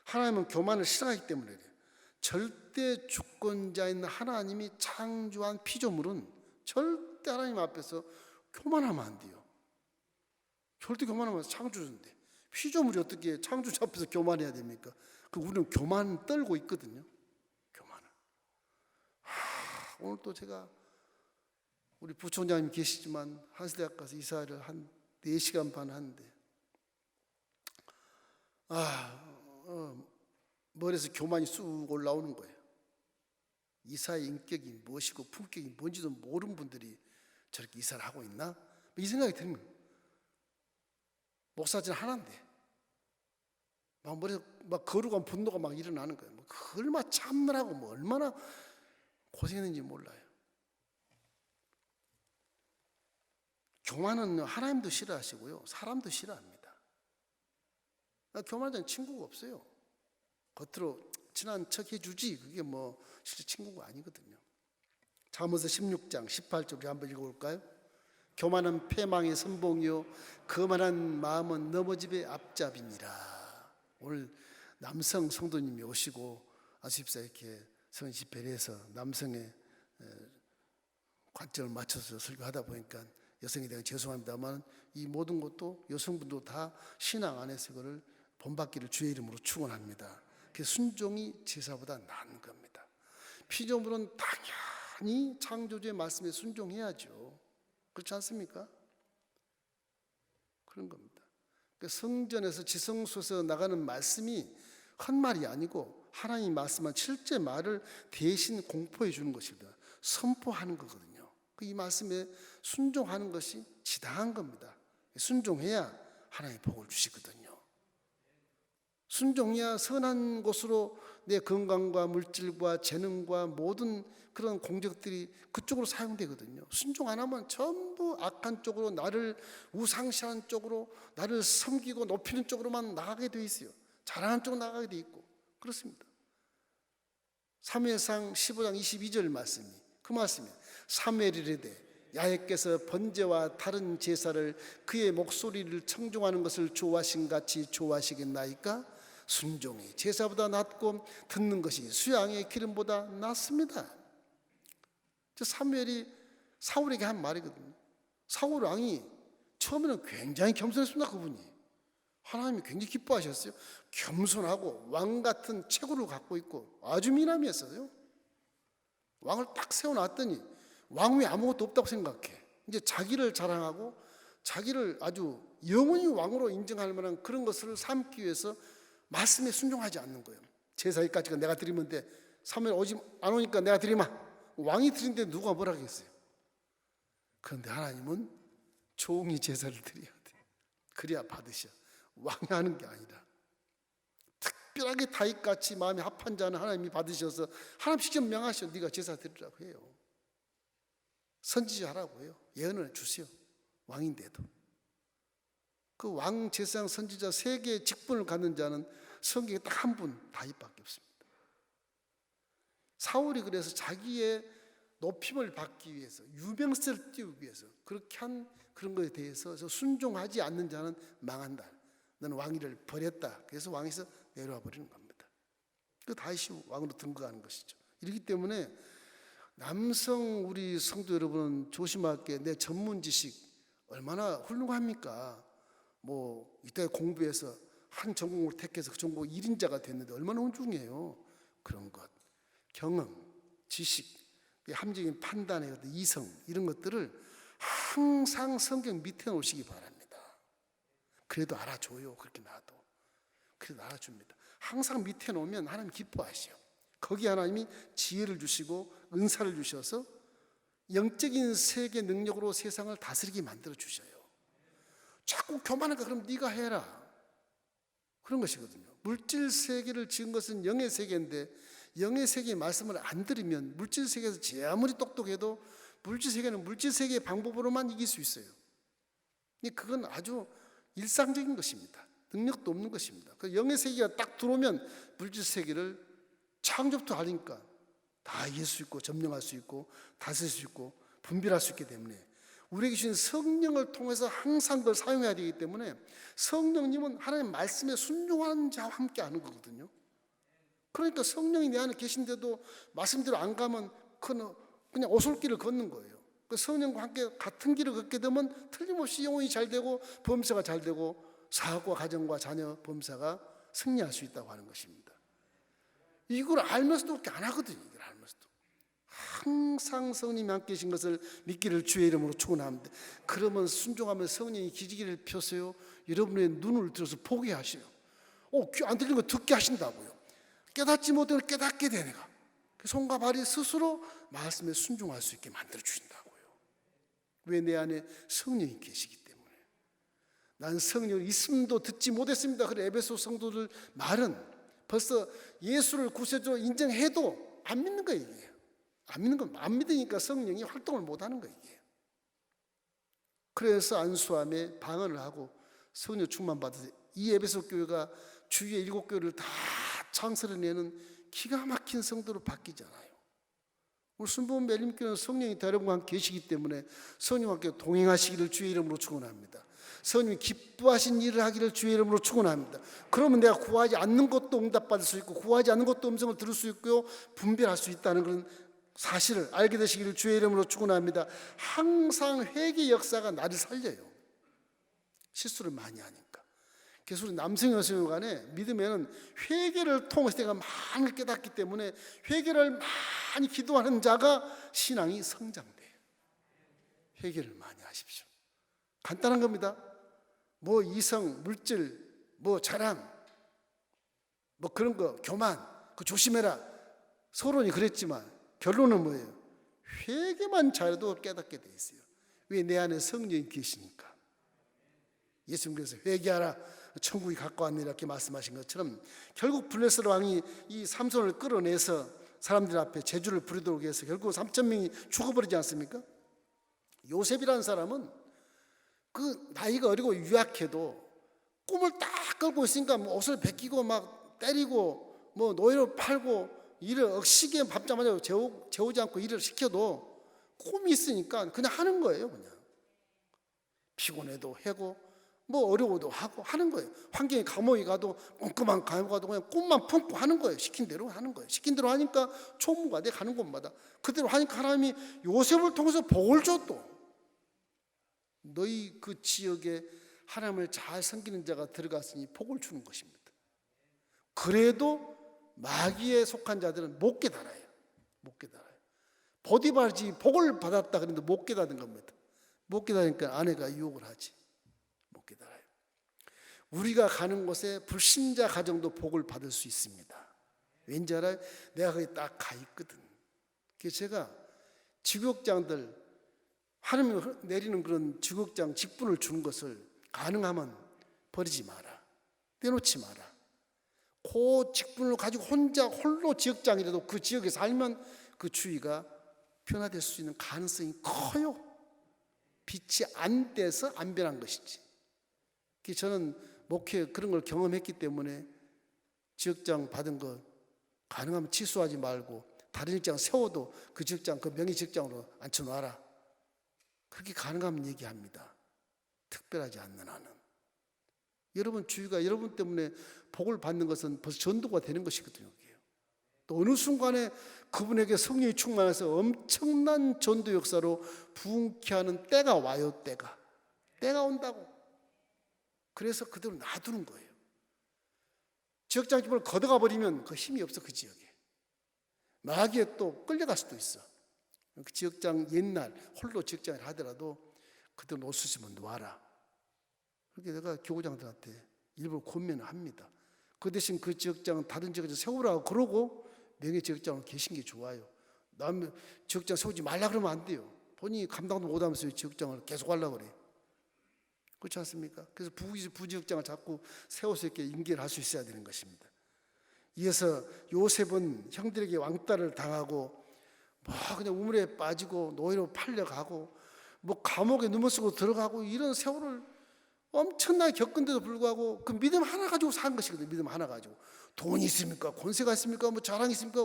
하나님은 교만을 싫어하기 때문에 그래요. 절대 주권자인 하나님이 창조한 피조물은 절대 하나님 앞에서 교만하면 안 돼요. 절대 교만하면 창조주인데 피조물이 어떻게 창조주 앞에서 교만해야 됩니까? 우리는 교만 떨고 있거든요. 교만을. 오늘 또 제가 우리 부총장님 계시지만 한시대학 가서 이사를 한 4시간 반 하는데 머리에서 교만이 쑥 올라오는 거예요. 이사의 인격이 무엇이고 품격이 뭔지도 모르는 분들이 저렇게 이사를 하고 있나? 이 생각이 듭니다. 목사진 하나인데 막 머리에서 막 거룩한 분노가 막 일어나는 거예요. 얼마나 참느라고 얼마나 고생했는지 몰라요. 교만은 하나님도 싫어하시고요, 사람도 싫어합니다. 교만한 친구가 없어요. 겉으로 친한 척 해주지 그게 실제 친구가 아니거든요. 잠언서 16장 18절 우리 한번 읽어볼까요? 교만은 패망의 선봉이요 거만한 마음은 넘어짐의 앞잡이니라. 오늘 남성 성도님이 오시고 아십사 이렇게 성인 집회를 해서 남성의 관점을 맞춰서 설교하다 보니까 여성에 대한 죄송합니다만 이 모든 것도 여성분도 다 신앙 안에서 그걸 본받기를 주의 이름으로 축원합니다. 그 순종이 제사보다 나은 겁니다. 피조물은 당연히 창조주의 말씀에 순종해야죠. 그렇지 않습니까? 그런 겁니다. 성전에서 지성소에서 나가는 말씀이 헛말이 아니고 하나님 말씀한 실제 말을 대신 공포해 주는 것입니다. 선포하는 거거든요. 이 말씀에 순종하는 것이 지당한 겁니다. 순종해야 하나님의 복을 주시거든요. 순종해야 선한 곳으로 내 건강과 물질과 재능과 모든 그런 공적들이 그쪽으로 사용되거든요. 순종 안 하면 전부 악한 쪽으로, 나를 우상시하는 쪽으로, 나를 섬기고 높이는 쪽으로만 나가게 돼 있어요. 잘하는 쪽으로 나가게 돼 있고 그렇습니다. 사무엘상 15장 22절 말씀이 그 말씀이에요. 사무엘이 이르되 야훼께서 번제와 다른 제사를 그의 목소리를 청종하는 것을 좋아하신 같이 좋아하시겠나이까? 순종이 제사보다 낫고 듣는 것이 수양의 기름보다 낫습니다. 저 사무엘이 사울에게 한 말이거든요. 사울 왕이 처음에는 굉장히 겸손했습니다. 그분이 하나님이 굉장히 기뻐하셨어요. 겸손하고 왕 같은 체구를 갖고 있고 아주 미남이었어요. 왕을 딱 세워놨더니 왕 위에 아무것도 없다고 생각해. 이제 자기를 자랑하고 자기를 아주 영원히 왕으로 인정할 만한 그런 것을 삼기 위해서 말씀에 순종하지 않는 거예요. 제사일까지가 내가 드리면 돼. 사무엘 오지 안 오니까 내가 드리마. 왕이 드린데 누가 뭐라 하겠어요. 그런데 하나님은 종이 제사를 드려야 돼. 그래야 받으셔. 왕이 하는 게 아니라 특별하게 다윗같이 마음이 합한 자는 하나님이 받으셔서 하나님 직접 명하셔. 네가 제사 드리라고 해요. 선지자 하라고 해요. 예언을 주세요. 왕인데도. 그 왕, 제사장, 선지자 3개의 직분을 갖는 자는 성경에 딱 한 분, 다윗밖에 없습니다. 사울이 그래서 자기의 높임을 받기 위해서, 유명세를 띄우기 위해서 그렇게 한 그런 것에 대해서 순종하지 않는 자는 망한다. 너는 왕위를 버렸다. 그래서 왕에서 내려와 버리는 겁니다. 그 다윗이 왕으로 등극하는 것이죠. 이렇기 때문에 남성 우리 성도 여러분은 조심할 게, 내 전문 지식 얼마나 훌륭합니까? 이때 공부해서 한 전공을 택해서 그 전공 1인자가 됐는데 얼마나 훌륭해요. 그런 것, 경험, 지식, 함정인 판단의 이성, 이런 것들을 항상 성경 밑에 놓으시기 바랍니다. 그래도 알아줘요. 그렇게 놔도. 그래서 알아줍니다. 항상 밑에 놓으면 하나님 기뻐하시오. 거기 하나님이 지혜를 주시고 은사를 주셔서 영적인 세계 능력으로 세상을 다스리게 만들어 주셔요. 자꾸 교만하니까 그럼 네가 해라, 그런 것이거든요. 물질 세계를 지은 것은 영의 세계인데 영의 세계의 말씀을 안 들으면 물질 세계에서 제 아무리 똑똑해도 물질 세계는 물질 세계의 방법으로만 이길 수 있어요. 그건 아주 일상적인 것입니다. 능력도 없는 것입니다. 그 영의 세계가 딱 들어오면 물질 세계를 창조부터 하니까 다 이길 수 있고 점령할 수 있고 다스릴 수 있고 분별할 수 있기 때문에 우리에게 주신 성령을 통해서 항상 그걸 사용해야 되기 때문에 성령님은 하나님 말씀에 순종하는 자와 함께 하는 거거든요. 그러니까 성령이 내 안에 계신데도 말씀대로 안 가면 그냥 오솔길을 걷는 거예요. 그 성령과 함께 같은 길을 걷게 되면 틀림없이 영혼이 잘 되고 범사가 잘 되고 사업과 가정과 자녀 범사가 승리할 수 있다고 하는 것입니다. 이걸 알면서도 그렇게 안 하거든요. 이걸 알면서도 항상 성령이 함께 계신 것을 믿기를 주의 이름으로 축원합니다. 그러면 순종하면 성령이 기지개를 펴서요, 여러분의 눈을 들어서 보게 하셔요. 귀 안 들리는 거 듣게 하신다고요. 깨닫지 못하는 걸 깨닫게 되니까 손과 발이 스스로 말씀에 순종할 수 있게 만들어 주신다고요. 왜? 내 안에 성령이 계시기 때문에. 난 성령이 있음도 듣지 못했습니다. 그래 에베소 성도들 말은 벌써 예수를 구세주로 인정해도 안 믿는 거예요. 이게 안 믿는 건 안 믿으니까 성령이 활동을 못하는 거예요. 이게. 그래서 안수함에 방언을 하고 성령 충만 받아서 이 에베소 교회가 주위의 7교회를 다 창설해내는 기가 막힌 성도로 바뀌잖아요. 우리 순복음 매림교회는 성령이 여러분과 함께 계시기 때문에 성령과 함께 동행하시기를 주의 이름으로 축원합니다. 성령이 기뻐하신 일을 하기를 주의 이름으로 축원합니다. 그러면 내가 구하지 않는 것도 응답받을 수 있고 구하지 않는 것도 음성을 들을 수 있고요, 분별할 수 있다는 그런 사실을 알게 되시기를 주의 이름으로 축원합니다. 항상 회개 역사가 나를 살려요. 실수를 많이 하니까. 그래서 우리 남성 여성 간에 믿음에는 회개를 통해서 내가 많이 깨닫기 때문에 회개를 많이 기도하는 자가 신앙이 성장돼요. 회개를 많이 하십시오. 간단한 겁니다. 뭐 이성, 물질, 뭐 자랑, 뭐 그런 거, 교만, 그 조심해라. 서론이 그랬지만 결론은 뭐예요? 회개만 잘해도 깨닫게 돼 있어요. 왜? 내 안에 성령이 계시니까. 예수님께서 회개하라, 천국이 가까웠느니라 이렇게 말씀하신 것처럼 결국 블레셋 왕이 이 삼손을 끌어내서 사람들 앞에 제주를 부리도록 해서 결국 3,000명이 죽어버리지 않습니까? 요셉이라는 사람은 그 나이가 어리고 유약해도 꿈을 딱 끌고 있으니까 뭐 옷을 벗기고 막 때리고 뭐 노예로 팔고 일을 억시게 밤잠마자 재우지 않고 일을 시켜도 꿈이 있으니까 그냥 하는 거예요. 그냥 피곤해도 하고 뭐 어려워도 하고 하는 거예요. 환경에 감옥에 가도 꼼꼼한 감옥에 가도 그냥 꿈만 품고 하는 거예요. 시킨 대로 하는 거예요. 시킨 대로 하니까 총무가 돼 가는 곳마다 그대로 하니까 하나님이 요셉을 통해서 복을 줬도. 너희 그 지역에 하나님을 잘 섬기는 자가 들어갔으니 복을 주는 것입니다. 그래도 마귀에 속한 자들은 못 깨달아요. 못 깨달아요. 보디발이 복을 받았다 그런데 못 깨닫는 겁니다. 못 깨달으니까 아내가 유혹을 하지. 못 깨달아요. 우리가 가는 곳에 불신자 가정도 복을 받을 수 있습니다. 왠지 알아요? 내가 거기 딱 가 있거든. 그래서 제가 지국장들 하나님이 내리는 그런 지국장 직분을 주는 것을 가능하면 버리지 마라. 떼놓지 마라. 그 직분을 가지고 혼자 홀로 지역장이라도 그 지역에 살면 그 주위가 변화될 수 있는 가능성이 커요. 빛이 안 돼서 안 변한 것이지. 저는 목회 그런 걸 경험했기 때문에 지역장 받은 거 가능하면 취소하지 말고 다른 직장 세워도 그 직장 그 명의 직장으로 앉혀놔라. 그렇게 가능하면 얘기합니다. 특별하지 않는 한은. 여러분 주위가 여러분 때문에 복을 받는 것은 벌써 전도가 되는 것이거든요. 또 어느 순간에 그분에게 성령이 충만해서 엄청난 전도 역사로 부흥케 하는 때가 와요. 때가 온다고. 그래서 그대로 놔두는 거예요. 지역장 기분을 걷어가 버리면 그 힘이 없어. 그 지역에 마귀에 또 끌려갈 수도 있어. 그 지역장 옛날 홀로 지역장을 하더라도 그대로 놓을 수 있으면 놔라. 그렇게 내가 교구장들한테 일부러 권면을 합니다. 그 대신 그 지역장은 다른 지역에서 세우라고 그러고 명예 지역장으로 계신 게 좋아요. 남 지역장 세우지 말라 그러면 안 돼요. 본인이 감당도 못하면서 지역장을 계속 하려고 그래요. 그렇지 않습니까? 그래서 부지역장을 자꾸 세워서 이렇게 임기를 할 수 있어야 되는 것입니다. 이어서 요셉은 형들에게 왕따를 당하고 뭐 그냥 우물에 빠지고 노예로 팔려가고 뭐 감옥에 누워 쓰고 들어가고 이런 세월을 엄청나게 겪은데도 불구하고 그 믿음 하나 가지고 산 것이거든요. 믿음 하나 가지고. 돈이 있습니까? 권세가 있습니까? 뭐 자랑이 있습니까?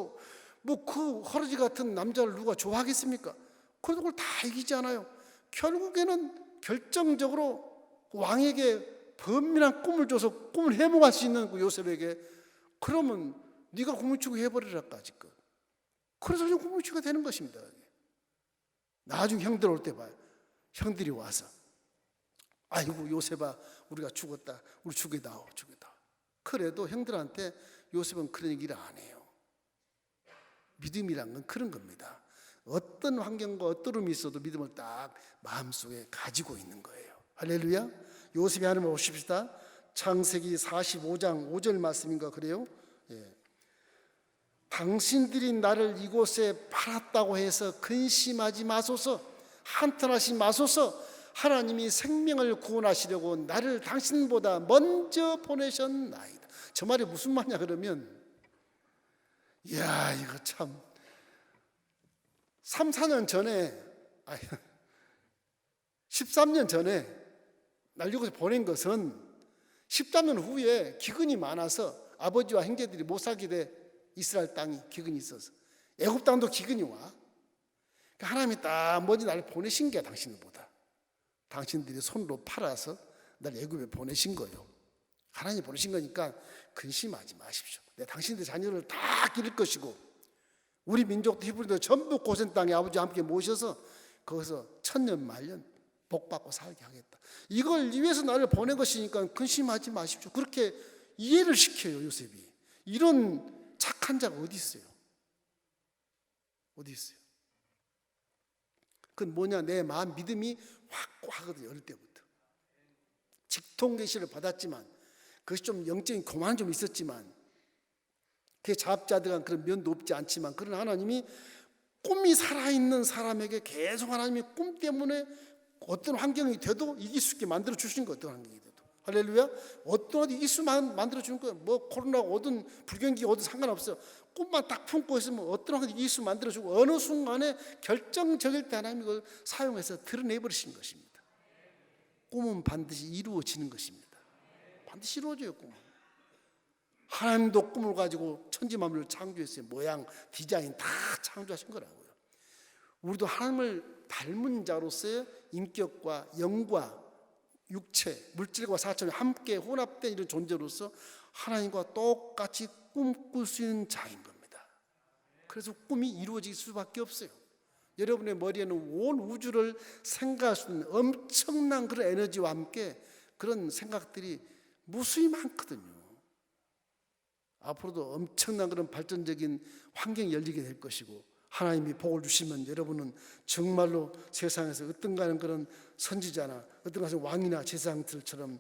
뭐 그 허러지 같은 남자를 누가 좋아하겠습니까? 그래도 그걸 다 이기지 않아요. 결국에는 결정적으로 왕에게 범민한 꿈을 줘서 꿈을 해몽할 수 있는 그 요셉에게 그러면 네가 고물치고 해버리라까지 것. 그래서 고물치가 되는 것입니다. 나중에 형들 올 때 봐요. 형들이 와서 아이고 요셉아 우리가 죽었다. 우리 죽여다오. 그래도 형들한테 요셉은 그런 얘기를 안 해요. 믿음이란 건 그런 겁니다. 어떤 환경과 어떠름이 있어도 믿음을 딱 마음속에 가지고 있는 거예요. 할렐루야. 요셉이 하는 말 보십시다. 창세기 45장 5절 말씀인가 그래요. 예. 당신들이 나를 이곳에 팔았다고 해서 근심하지 마소서. 한탄하지 마소서. 하나님이 생명을 구원하시려고 나를 당신보다 먼저 보내셨나이다. 저 말이 무슨 말이냐 그러면 이야 이거 참 3, 4년 전에 13년 전에 날 이곳에 보낸 것은 13년 후에 기근이 많아서 아버지와 형제들이 못 살게 돼. 이스라엘 땅이 기근이 있어서 애굽 땅도 기근이 와. 하나님이 딱 먼저 나를 보내신 게 당신들보다 당신들이 손으로 팔아서 날 애굽에 보내신 거예요. 하나님이 보내신 거니까 근심하지 마십시오. 내가 당신들 자녀를 다 기를 것이고 우리 민족도 히브리도 전부 고센 땅에 아버지와 함께 모셔서 거기서 천년 만년 복받고 살게 하겠다. 이걸 위해서 나를 보낸 것이니까 근심하지 마십시오. 그렇게 이해를 시켜요. 요셉이. 이런 착한 자가 어디 있어요? 어디 있어요? 그건 뭐냐? 내 마음 믿음이 확고하거든요. 어릴 때부터 직통 계시를 받았지만 그것이 좀 영적인 교만은 좀 있었지만 그게 자업자득한 그런 면도 없지 않지만 그런 하나님이 꿈이 살아있는 사람에게 계속 하나님이 꿈 때문에 어떤 환경이 돼도 이길 수 있게 만들어 주신 거예요. 어떤 환경이 돼도. 할렐루야. 어떤 이길 수 만들어 주는 거예요. 뭐 코로나가 오든 불경기가 오든 상관없어요. 꿈만 딱 품고 있으면 어떤 환경이 이길 수 만들어 주고 어느 순간에 결정적일 때 하나님이 그걸 사용해서 드러내 버리신 것입니다. 꿈은 반드시 이루어지는 것입니다. 반드시 이루어져요. 꿈은. 하나님도 꿈을 가지고 천지만물을 창조했어요. 모양, 디자인 다 창조하신 거라고요. 우리도 하나님을 닮은 자로서의 인격과 영과 육체, 물질과 사천이 함께 혼합된 이런 존재로서 하나님과 똑같이 꿈꿀 수 있는 자인 겁니다. 그래서 꿈이 이루어질 수밖에 없어요. 여러분의 머리에는 온 우주를 생각할 수 있는 엄청난 그런 에너지와 함께 그런 생각들이 무수히 많거든요. 앞으로도 엄청난 그런 발전적인 환경이 열리게 될 것이고 하나님이 복을 주시면 여러분은 정말로 세상에서 어떤가는 그런 선지자나 어떤가는 왕이나 제사장들처럼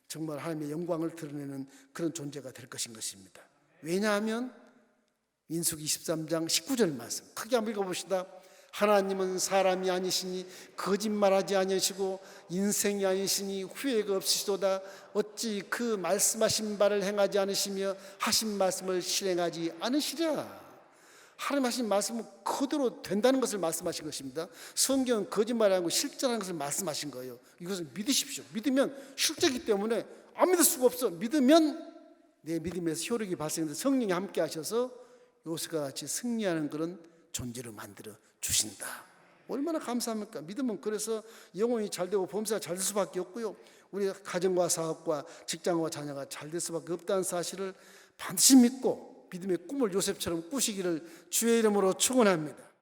정말 하나님의 영광을 드러내는 그런 존재가 될 것입니다. 왜냐하면 민수기 23장 19절 말씀 크게 한번 읽어봅시다. 하나님은 사람이 아니시니 거짓말하지 아니시고 인생이 아니시니 후회가 없으시도다. 어찌 그 말씀하신 바를 행하지 않으시며 하신 말씀을 실행하지 않으시랴. 하나님 하신 말씀은 그대로 된다는 것을 말씀하신 것입니다. 성경은 거짓말하는 거 실제라는 것을 말씀하신 거예요. 이것을 믿으십시오. 믿으면 실제이기 때문에 안 믿을 수가 없어. 믿으면 내 믿음에서 효력이 발생해서 성령이 함께 하셔서 요셉과 같이 승리하는 그런 존재로 만들어 주신다. 얼마나 감사합니까? 믿음은 그래서 영혼이 잘되고 범사가 잘 될 수밖에 없고요. 우리 가정과 사업과 직장과 자녀가 잘 될 수밖에 없다는 사실을 반드시 믿고 믿음의 꿈을 요셉처럼 꾸시기를 주의 이름으로 축원합니다.